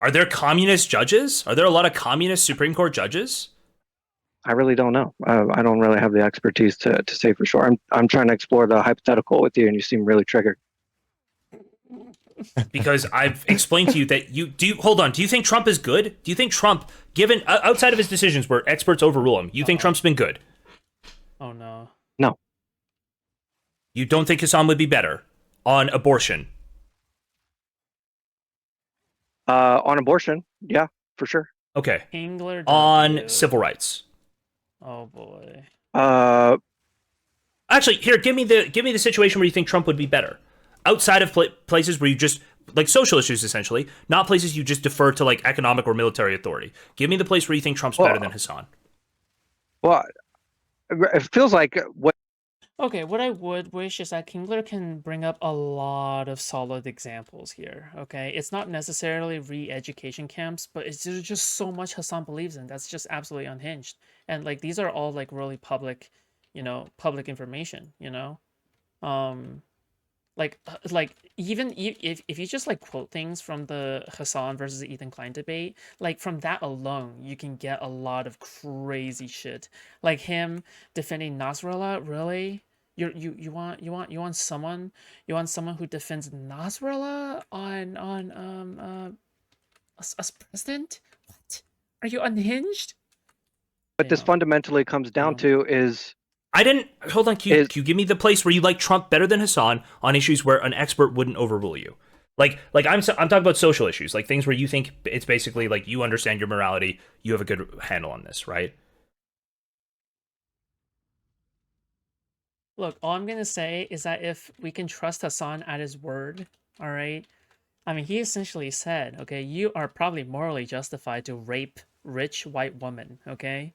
Are there communist judges? Are there a lot of communist Supreme Court judges? I really don't know. I don't really have the expertise to say for sure. I'm trying to explore the hypothetical with you, and you seem really triggered. Because I've explained to you that hold on. Do you think Trump is good? Do you think Trump, given outside of his decisions where experts overrule him, you think Uh-oh. Trump's been good? Oh no. No. You don't think Hassan would be better on abortion? On abortion, yeah, for sure. Okay. Engler On W. civil rights. Oh boy. Uh, Actually, here, give me the situation where you think Trump would be better. Outside of places where you just like social issues, essentially, not places you just defer to like economic or military authority. Give me the place where you think Trump's better than Hassan. well, it feels like what Okay, what I would wish is that Kingler can bring up a lot of solid examples here. Okay, it's not necessarily re-education camps, but it's just so much Hassan believes in that's just absolutely unhinged. And like these are all like really public, public information. Um, like even if you just like quote things from the Hassan versus Ethan Klein debate, like from that alone, you can get a lot of crazy shit. Like him defending Nasrallah, really? You want someone who defends Nasrallah on as president? What? Are you unhinged? this Yeah, fundamentally comes down yeah. to is I didn't hold on. is Can you give me the place where you like Trump better than Hassan on issues where an expert wouldn't overrule you? Like I'm talking about social issues, like things where you think it's basically like you understand your morality, you have a good handle on this, right? Look, all I'm gonna say is that if we can trust Hassan at his word, all right. I mean, he essentially said, okay, you are probably morally justified to rape rich white women, okay?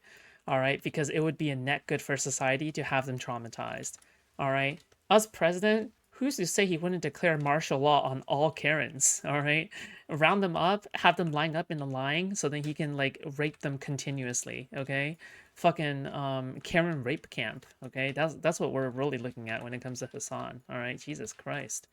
All right, because it would be a net good for society to have them traumatized. All right, us president, who's to say he wouldn't declare martial law on all Karens? All right, round them up, have them line up in the line so that he can like rape them continuously, okay? Fucking Karen rape camp, okay? That's what we're really looking at when it comes to Hassan. All right, Jesus Christ.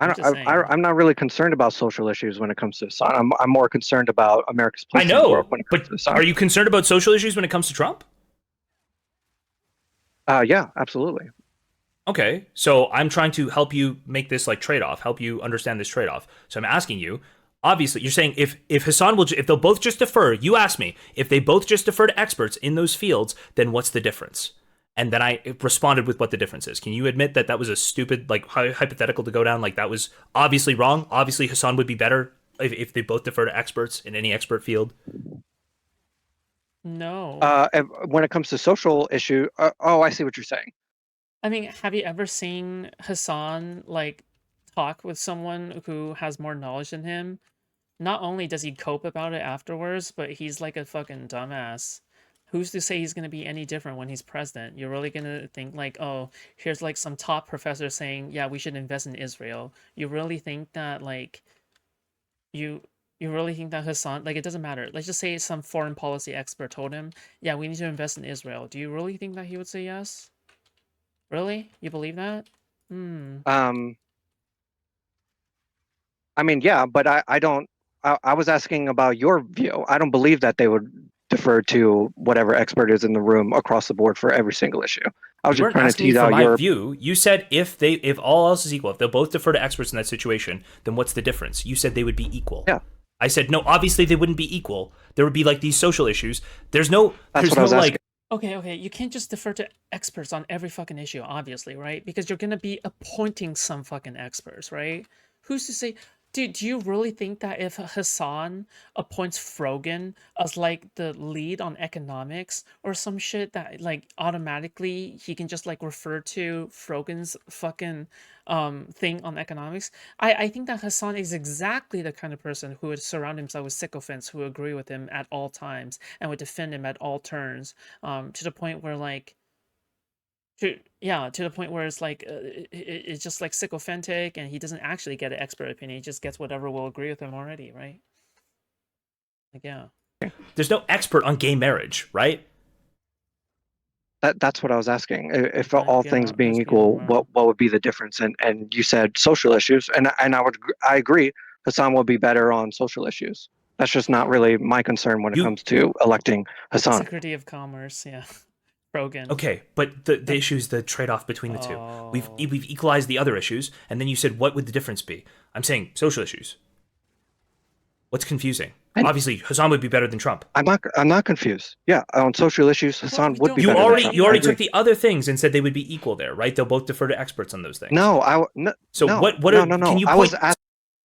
I I'm don't, just saying. I'm not really concerned about social issues when it comes to Hassan. I'm more concerned about America's I place in the world know, when it comes but to Hassan. are you concerned about social issues when it comes to Trump? Yeah, absolutely. Okay, so I'm trying to help you make this like trade off, help you understand this trade off. So I'm asking you, obviously, you're saying if Hassan will, if they'll both just defer, you asked me if they both just defer to experts in those fields, then what's the difference? And then I responded with what the difference is. Can you admit that that was a stupid like hypothetical to go down? Like that was obviously wrong. Obviously, Hassan would be better if they both defer to experts in any expert field. No. When it comes to social issue, oh, I see what you're saying. I mean, have you ever seen Hassan like talk with someone who has more knowledge than him? Not only does he cope about it afterwards, but he's like a fucking dumbass. Who's to say he's gonna be any different when he's president? You're really gonna think like, oh, here's like some top professor saying, yeah, we should invest in Israel. You really think that like you you really think that Hassan, like, it doesn't matter. Let's just say some foreign policy expert told him, yeah, we need to invest in Israel. Do you really think that he would say yes? Really? You believe that? Hmm. Um, I mean, yeah, but I don't. I was asking about your view. I don't believe that they would defer to whatever expert is in the room across the board for every single issue. I was You just weren't trying to asking me tease for out my your. view. You said if all else is equal, if they'll both defer to experts in that situation, then what's the difference? You said they would be equal. Yeah, I said no. Obviously, they wouldn't be equal. There would be like these social issues. that's There's what I no was like. asking. Okay, you can't just defer to experts on every fucking issue, obviously, right? Because you're gonna be appointing some fucking experts, right? Who's to say? Dude, do you really think that if Hassan appoints Frogan as like the lead on economics or some shit that like automatically he can just like refer to Frogan's fucking thing on economics? I think that Hassan is exactly the kind of person who would surround himself with sycophants who agree with him at all times and would defend him at all turns, to the point where like to the point where it's like it's just like sycophantic and he doesn't actually get an expert opinion. He just gets whatever will agree with him already, right? Like, yeah. There's no expert on gay marriage, right? That's what I was asking. If Like, all yeah, things being let's be real, equal, man. what would be the difference? And you said social issues, and I agree. Hasan will be better on social issues. That's just not really my concern when it comes to electing Hasan. Secretary of Commerce, yeah. Rogan. Okay, but the issue is the trade-off between the two. We've equalized the other issues, and then you said, what would the difference be? I'm saying social issues. What's confusing? Obviously, Hasan would be better than Trump. I'm not confused. Yeah, on social issues, Hasan would be better than Trump. You already took the other things and said they would be equal there, right? They'll both defer to experts on those things. No. Can you point?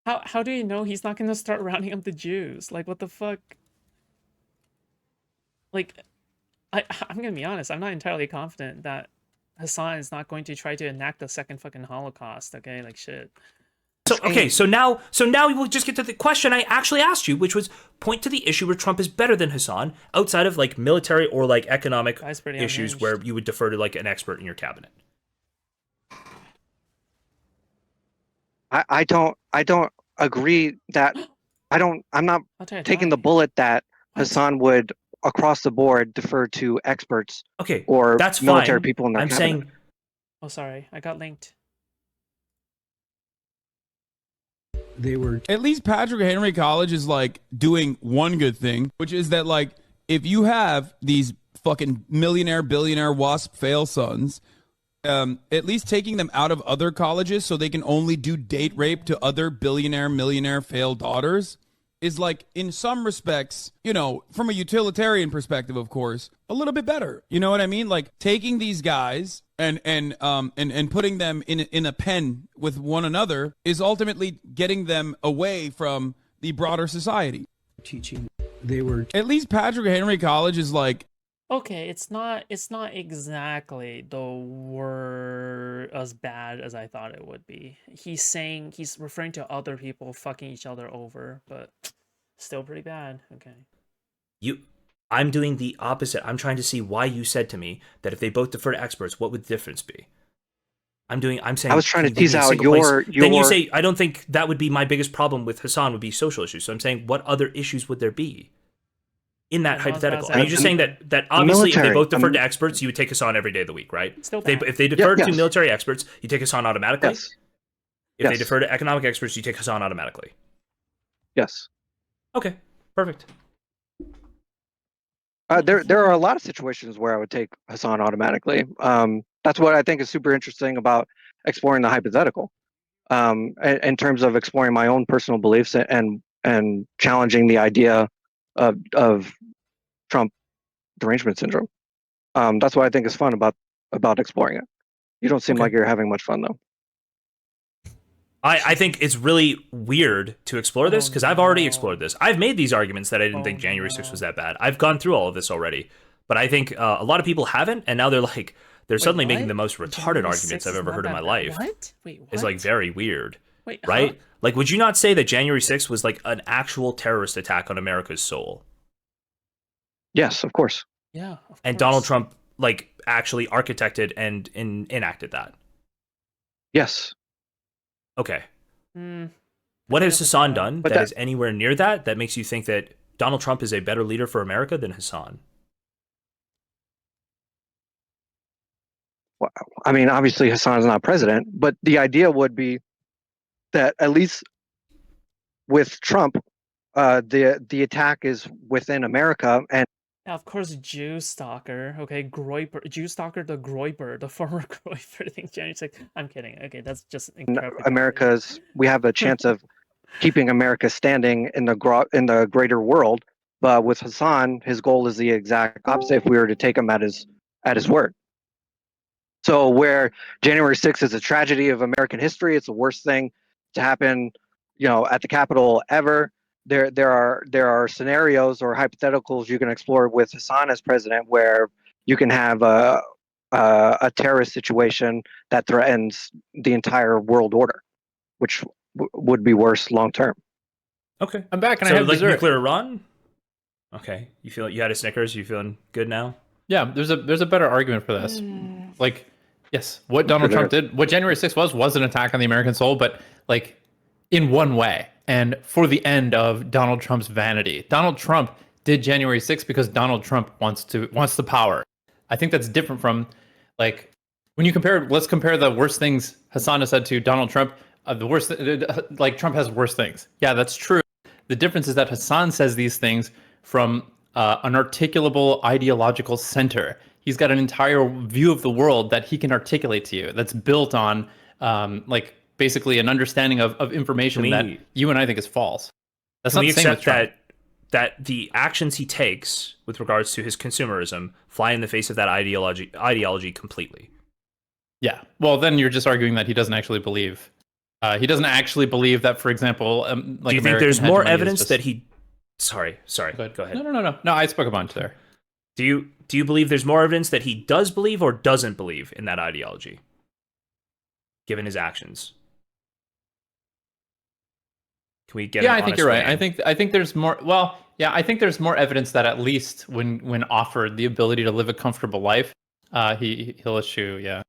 How do you know he's not going to start rounding up the Jews? Like, what the fuck? Like, I'm going to be honest. I'm not entirely confident that Hasan is not going to try to enact a second fucking Holocaust. Okay, like shit. So now we will just get to the question I actually asked you, which was point to the issue where Trump is better than Hasan outside of like military or like economic issues where you would defer to like an expert in your cabinet. I don't agree that I'm not taking the bullet that Hasan would across the board defer to experts. Okay, or that's military fine. people in their I'm cabinet. saying. Oh, sorry, I got linked. They were at least Patrick Henry College is like doing one good thing, which is that like if you have these fucking millionaire, billionaire WASP fail sons, at least taking them out of other colleges so they can only do date rape to other billionaire, millionaire failed daughters is like in some respects, you know, from a utilitarian perspective, of course, a little bit better. You know what I mean? Like taking these guys and putting them in a pen with one another is ultimately getting them away from the broader society. Teaching, they were at least Patrick Henry College is like. Okay, it's not exactly the word as bad as I thought it would be. He's referring to other people fucking each other over, but still pretty bad. Okay. I'm doing the opposite. I'm trying to see why you said to me that if they both defer to experts, what would the difference be? I'm saying I was trying to tease out your. Then you say I don't think that would be my biggest problem with Hasan would be social issues. So I'm saying what other issues would there be? In that hypothetical, are you just saying that obviously if they both deferred to experts, you would take Hasan every day of the week, right? If they deferred to military experts, you take Hasan automatically. Yes. If they defer to economic experts, you take Hasan automatically. Yes. Okay. Perfect. There are a lot of situations where I would take Hasan automatically. That's what I think is super interesting about exploring the hypothetical. In terms of exploring my own personal beliefs and challenging the idea of Trump derangement syndrome. That's what I think is fun about exploring it. You don't seem like you're having much fun though. I think it's really weird to explore this because I've already explored this. I've made these arguments that I didn't think January 6th was that bad. I've gone through all of this already, but I think a lot of people haven't, and now they're suddenly making the most retarded arguments I've ever heard in my life. What? Wait, what? It's like very weird. Wait, right? huh? Like, would you not say that January 6th was like an actual terrorist attack on America's soul? Yes, of course. Yeah, of and course. Donald Trump like actually architected and enacted that. Yes. Okay. What has Hasan done that is anywhere near that makes you think that Donald Trump is a better leader for America than Hasan? Well, I mean, obviously Hasan is not president, but the idea would be that at least with Trump, the attack is within America, and yeah, of course, Jstlk. Okay, Jstlk the Groiper, the former Groiper. I think January 6th. I'm kidding. Okay, that's just incredible. We have a chance of keeping America standing in the greater world. But with Hasan, his goal is the exact opposite. If we were to take him at his word. So where January 6th is a tragedy of American history, it's the worst thing to happen, at the Capitol ever. There are scenarios or hypotheticals you can explore with Hasan as president where you can have a terrorist situation that threatens the entire world order, which would be worse long term. Okay, I'm back and so I have like dessert. Nuclear Iran. Okay, you had a Snickers. You feeling good now? Yeah, there's a better argument for this. Like, yes, what Donald Trump did, what January 6th was an attack on the American soul, but like in one way. And for the end of Donald Trump's vanity. Donald Trump did January 6th because Donald Trump wants the power. I think that's different from like when you let's compare the worst things Hasan has said to Donald Trump. the worst, like Trump has worse things. Yeah, that's true. The difference is that Hasan says these things from an articulable ideological center. He's got an entire view of the world that he can articulate to you. That's built on like basically an understanding of information that you and I think is false. That's not the same with Trump. That the actions he takes with regards to his consumerism fly in the face of that ideology completely. Yeah. Well, then you're just arguing that he doesn't actually believe. He doesn't actually believe that, for example, like do you think there's more evidence that he? Sorry. Go ahead. No. I spoke a bunch there. Do you believe there's more evidence that he does believe or doesn't believe in that ideology, given his actions? Can we get? Yeah, I think you're right. I think there's more. Well, yeah, I think there's more evidence that at least when offered the ability to live a comfortable life, he'll eschew. Yeah.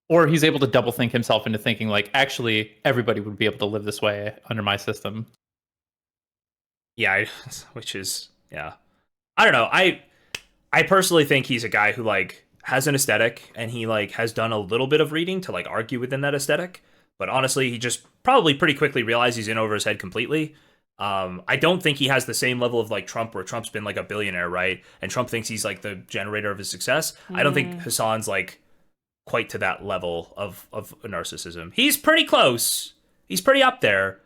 Or he's able to double think himself into thinking like, actually, everybody would be able to live this way under my system. Yeah, which is, yeah. I don't know. I personally think he's a guy who like has an aesthetic and he like has done a little bit of reading to like argue within that aesthetic. But honestly, he just probably pretty quickly realized he's in over his head completely. I don't think he has the same level of like Trump, where Trump's been like a billionaire, right? And Trump thinks he's like the generator of his success. I don't think Hasan's like quite to that level of narcissism. He's pretty close. He's pretty up there.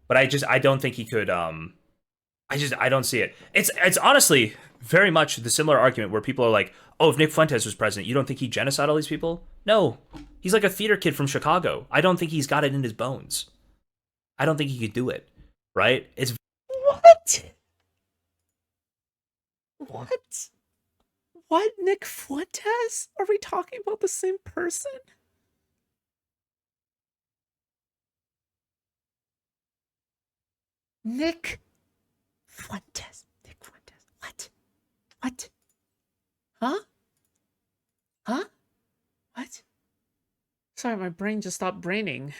But I don't think he could I don't see it. It's honestly very much the similar argument where people are like, "Oh, if Nick Fuentes was president, you don't think he'd genocide all these people?" No. He's like a theater kid from Chicago. I don't think he's got it in his bones. I don't think he could do it. Right? It's What? Nick Fuentes? Are we talking about the same person? Nick Fuentes. What? Huh? What? Sorry, my brain just stopped braining.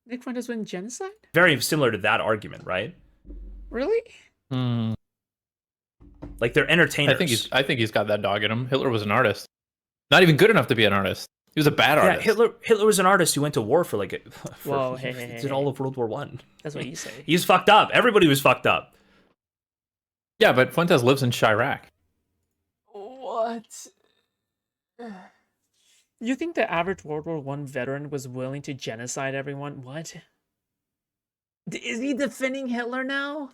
Nick Fuentes went genocide? very similar to that argument, right? Really? Like they're entertainers. I think he's got that dog in him. Hitler was an artist. Not even good enough to be an artist. He was a bad artist. Yeah, Hitler was an artist who went to war for like did all of World War One. That's what you say. He was fucked up. Everybody was fucked up. Yeah, but Fuentes lives in Chirac. What? You think the average World War One veteran was willing to genocide everyone? What? Is he defending Hitler now?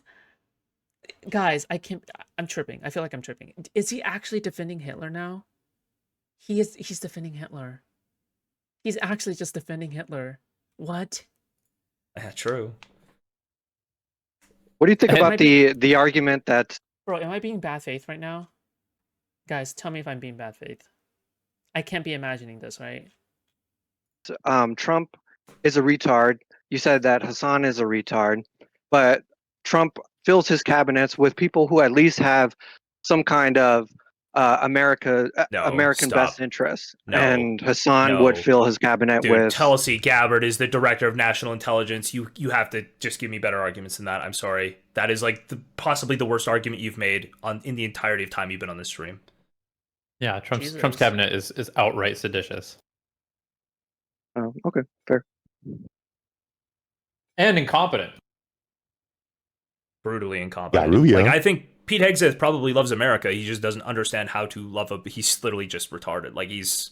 Guys, I'm tripping. I feel like I'm tripping. Is he actually defending Hitler now? He's defending Hitler. He's actually just defending Hitler. What? Yeah, true. What do you think about the argument that... Bro, am I being bad faith right now? Guys, tell me if I'm being bad faith. I can't be imagining this, right? Trump is a retard. You said that Hasan is a retard, but Trump fills his cabinets with people who at least have some kind of American best interests. No, and Hasan would fill his cabinet with... Tulsi Gabbard is the director of national intelligence. You have to just give me better arguments than that. I'm sorry. That is like possibly the worst argument you've made in the entirety of time you've been on this stream. Yeah, Trump's cabinet is outright seditious. Oh, okay, fair. And incompetent. Brutally incompetent. Yeah, Rubio. Like, I think Pete Hegseth probably loves America. He just doesn't understand how to love he's literally just retarded. Like, he's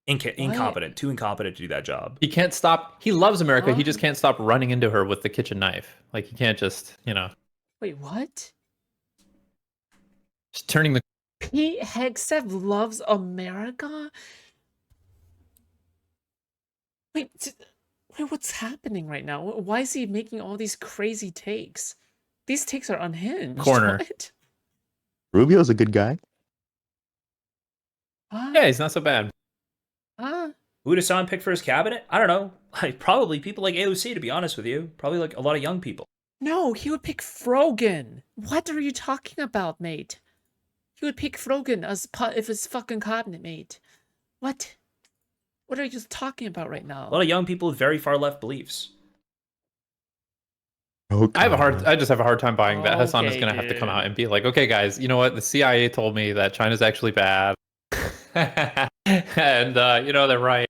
incompetent, too incompetent to do that job. He can't stop. He loves America. He just can't stop running into her with the kitchen knife. Like, he can't just, Wait, what? Just turning the... Pete Hegseth loves America? Wait, what's happening right now? Why is he making all these crazy takes? These takes are unhinged. Corner. What? Rubio's a good guy. Yeah, he's not so bad. Who would Hasan pick for his cabinet? I don't know. Like, probably people like AOC, to be honest with you. Probably like a lot of young people. No, he would pick Frogan. What are you talking about, mate? He would pick Frogan as if his fucking cabinet mate. What? What are you just talking about right now? A lot of young people with very far left beliefs. Okay. I just have a hard time buying that. Hasan is Okay, going to have to come out and be like, okay, guys, you know what? The CIA told me that China's actually bad. And, they're right.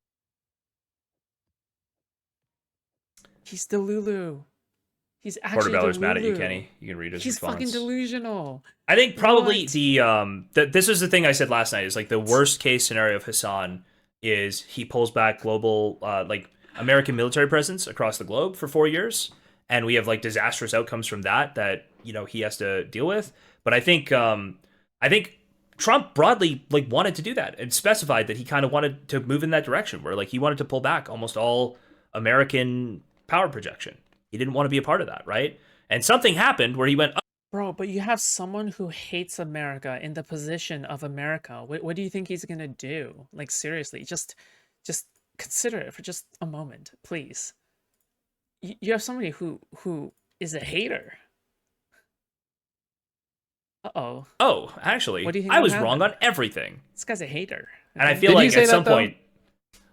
He's Delulu. He's actually Portobello's mad at you, Delulu. Kenny. You can read his He's response. fucking delusional. I think probably What? this is the thing I said last night, is like the worst case scenario of Hasan is he pulls back global like American military presence across the globe for 4 years, and we have like disastrous outcomes from that he has to deal with. But I think Trump broadly like wanted to do that and specified that he kind of wanted to move in that direction, where like he wanted to pull back almost all American power projection. He didn't want to be a part of that, right? And something happened where he went, Bro, but you have someone who hates America in the position of America. What do you think he's gonna do? Like seriously, just consider it for just a moment, please. You have somebody who is a hater. Uh-oh. oh, actually, What do you think I will was wrong happen? on everything. This guy's a hater. And I okay? feel Did he like say at that, some though? point,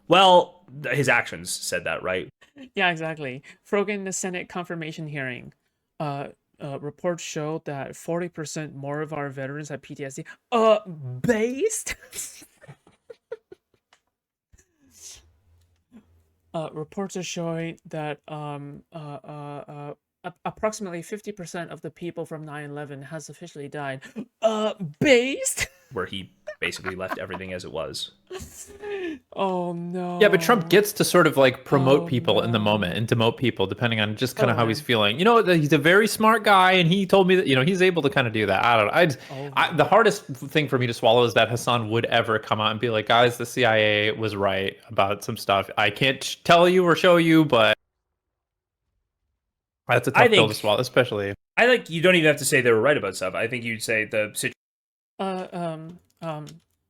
well, his actions said that, right? Yeah, exactly. Frogan in the Senate confirmation hearing. Reports showed that 40% more of our veterans have PTSD. Based? Reports are showing that approximately 50% of the people from 9/11 has officially died. Based? Where he basically left everything as it was. Oh no. Yeah, but Trump gets to sort of like promote Oh, people in the no. moment and demote people depending on just kind of Oh, how he's man. feeling. He's a very smart guy, and he told me that he's able to kind of do that. I don't know. Oh, The hardest thing for me to swallow is that Hasan would ever come out and be like, "Guys, the CIA was right about some stuff. I can't tell you or show you, but." That's a tough pill to swallow, especially. I think you don't even have to say they were right about stuff. I think you'd say the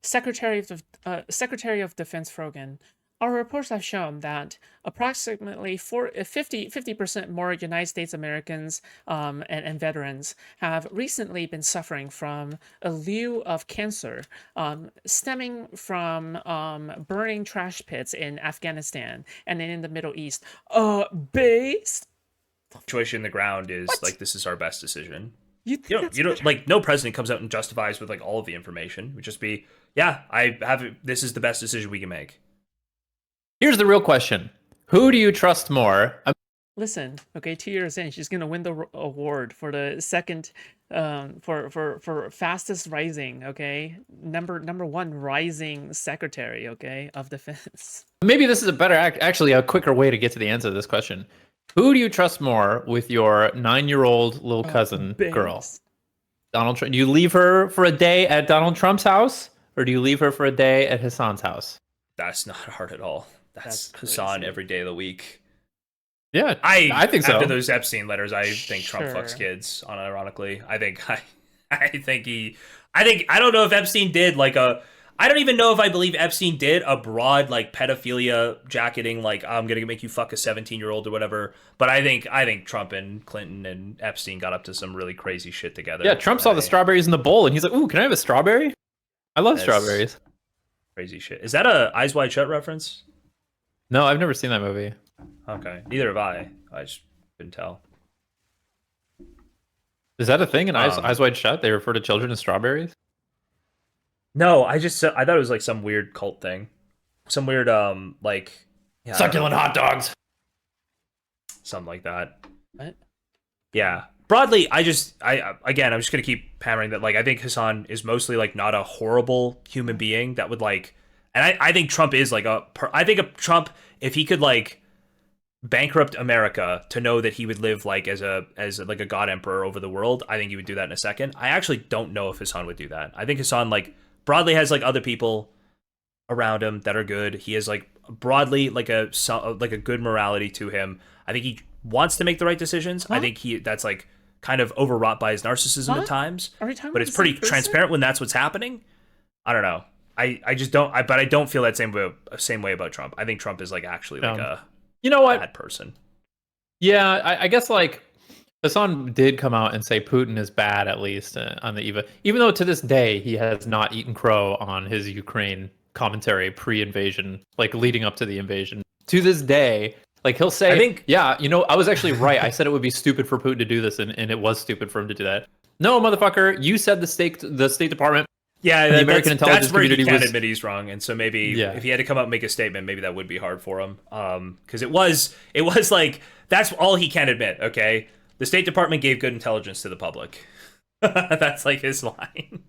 Secretary of Defense Frogan, our reports have shown that approximately 50% more United States Americans and veterans have recently been suffering from a lieu of cancer stemming from burning trash pits in Afghanistan and in the Middle East. Based? situation in the ground is like, this is our best decision. You think that's You don't better? like, no president comes out and justifies with like all of the information. It would just be, yeah, this is the best decision we can make. Here's the real question: who do you trust more? Listen, okay, 2 years in, she's gonna win the award for the second, for fastest rising, okay, number one rising secretary, okay, of defense. Maybe this is a better, actually, a quicker way to get to the answer to this question. Who do you trust more with your 9-year-old little cousin girl? Based. Donald Trump. Do you leave her for a day at Donald Trump's house, or do you leave her for a day at Hasan's house? That's not hard at all. That's That's Hasan crazy. every day of the week. Yeah, I think so. After those Epstein letters, I think Trump fucks Sure. kids. Unironically, I don't know if Epstein did like a. I don't even know if I believe Epstein did a broad like pedophilia jacketing, like I'm gonna make you fuck a 17-year-old or whatever. But I think Trump and Clinton and Epstein got up to some really crazy shit together. Yeah, Trump saw the strawberries in the bowl, and he's like, "Ooh, can I have a strawberry? I love That's- strawberries." Crazy shit. Is that a Eyes Wide Shut reference? No, I've never seen that movie. Okay, neither have I. I just couldn't tell. Is that a thing in Um, Eyes Wide Shut? They refer to children as strawberries? No, I thought it was like some weird cult thing, some weird like yeah, I don't know. Succulent hot dogs. Something like that. What? Yeah. Broadly, I'm just gonna keep hammering that. Like, I think Hasan is mostly like not a horrible human being that would like, and I think Trump is like I think of Trump, if he could like bankrupt America to know that he would live like as like a god emperor over the world, I think he would do that in a second. I actually don't know if Hasan would do that. I think Hasan like broadly has like other people around him that are good. He has like broadly like a good morality to him. I think he wants to make the right decisions. Huh? I think that's like kind of overwrought by his narcissism Huh? at times. Are we talking But about it's the pretty same person? transparent when that's what's happening. I don't know. I just don't. But I don't feel that same way about Trump. I think Trump is like actually like a You know what? bad person. Yeah, I guess like Hasan did come out and say Putin is bad, at least on the EVA, even though to this day he has not eaten crow on his Ukraine commentary pre-invasion, like leading up to the invasion. To this day, like he'll say, I think- yeah, I was actually right. I said it would be stupid for Putin to do this, and it was stupid for him to do that. No, motherfucker, you said the State Department Yeah, the American intelligence that's where he community can't was admit he's wrong, and so maybe Yeah. if he had to come out and make a statement, maybe that would be hard for him. Because it was like that's all he can admit. Okay, the State Department gave good intelligence to the public. That's like his line.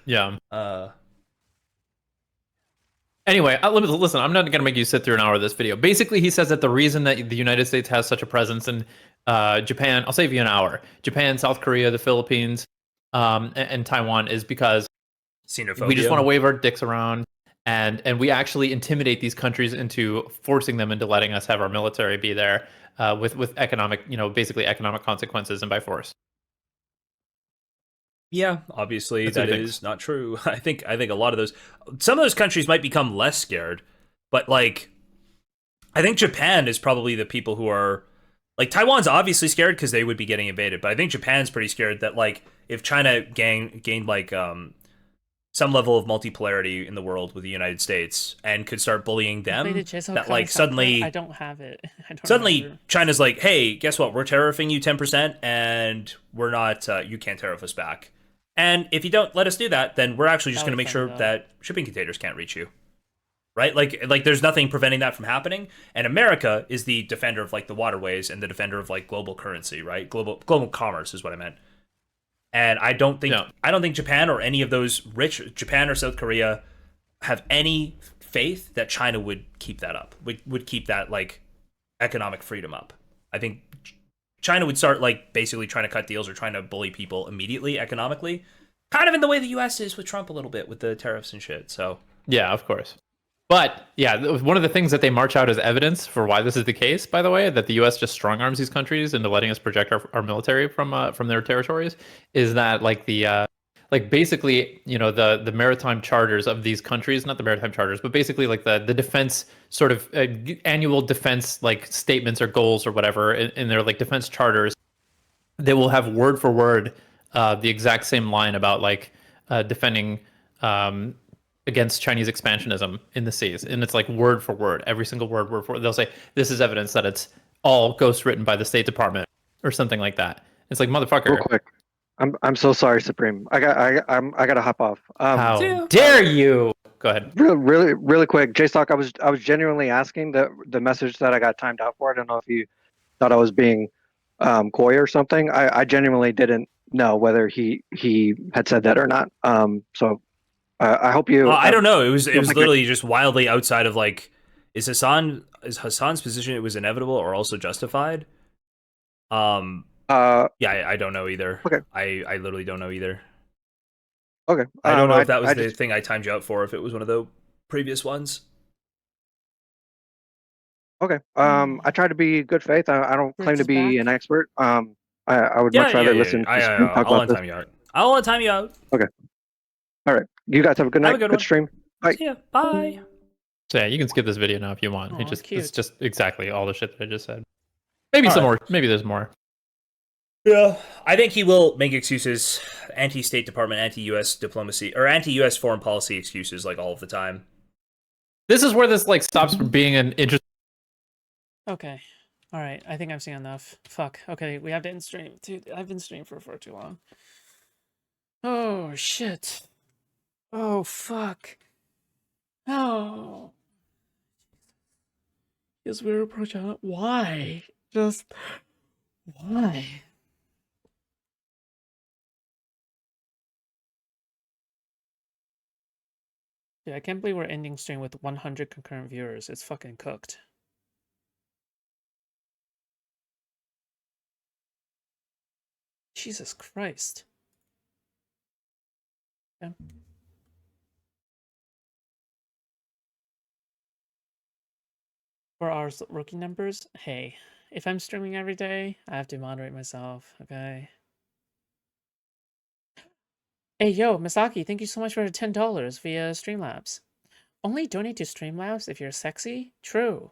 yeah. Uh, Anyway, listen, I'm not going to make you sit through an hour of this video. Basically, he says that the reason that the United States has such a presence in Japan, I'll save you an hour, Japan, South Korea, the Philippines, and Taiwan is because xenophobia. we just want to wave our dicks around and we actually intimidate these countries into forcing them into letting us have our military be there with economic, basically economic consequences and by force. Yeah, obviously That's what that he thinks. is not true. I think a lot of some of those countries might become less scared, but like I think Japan is probably the people who are like Taiwan's obviously scared because they would be getting invaded, but I think Japan's pretty scared that like if China gained like some level of multipolarity in the world with the United States and could start bullying them, that like suddenly I don't have it. I don't suddenly remember. China's like, hey, guess what? We're tariffing you 10% and we're not, you can't tariff us back. And if you don't let us do that, then we're actually just That going to would make sure fuck it up. that shipping containers can't reach you. Right? Like there's nothing preventing that from happening. And America is the defender of like the waterways and the defender of like global currency, right? Global commerce is what I meant. And I don't think Japan or any of those rich Japan or South Korea have any faith that China would keep that up. Would keep that like economic freedom up. I think China would start like basically trying to cut deals or trying to bully people immediately economically, kind of in the way the U.S. is with Trump a little bit with the tariffs and shit. So Yeah, of course. But yeah, one of the things that they march out as evidence for why this is the case, by the way, that the U.S. just strong arms these countries into letting us project our military from their territories, is that like basically the maritime charters of these countries, not the maritime charters, but basically like the defense sort of annual defense like statements or goals or whatever in their like defense charters, they will have word for word the exact same line about like defending against Chinese expansionism in the seas, and it's like word for word, every single word for word. They'll say this is evidence that it's all ghostwritten by the State Department or something like that. It's like motherfucker. Real quick, I'm so sorry, Supreme. I gotta hop off. How dare you? Go ahead. Really quick, Jstlk, I was genuinely asking the message that I got timed out for. I don't know if you thought I was being coy or something. I genuinely didn't know whether he had said that or not. So I hope you. I don't know. It was like literally just wildly outside of like, is Hasan's position it was inevitable or also justified? Yeah, I don't know either. Okay. I literally don't know either. Okay. I don't know if that was the thing I timed you out for, if it was one of the previous ones. Okay. I try to be good faith. I don't claim to Bridges be back. an expert. I would much rather listen to Supreme talk I'll about this. untime you out. I'll untime you out. All right. You guys have a good night. Have a good one. stream. Bye. See ya. Bye. So yeah, you can skip this video now if you want. Aw, It's cute. just exactly all the shit that I just said. Maybe All some right. more. Maybe there's more. Yeah, I think he will make excuses, anti-State Department, anti-U.S. diplomacy, or anti-U.S. foreign policy excuses, like all of the time. This is where this like stops being an interesting. Okay. All right. I think I've seen enough. Fuck. Okay, we have to end stream. Dude, I've been streaming for far too long. Oh shit. Oh fuck. Oh. Yes, we're approaching. Why? Just why? Dude, I can't believe we're ending stream with 100 concurrent viewers. It's fucking cooked. Jesus Christ. Yeah. For our rookie numbers, hey, if I'm streaming every day, I have to moderate myself, okay? Hey, yo, Misaki, thank you so much for the $10 via Streamlabs. Only donate to Streamlabs if you're sexy? True.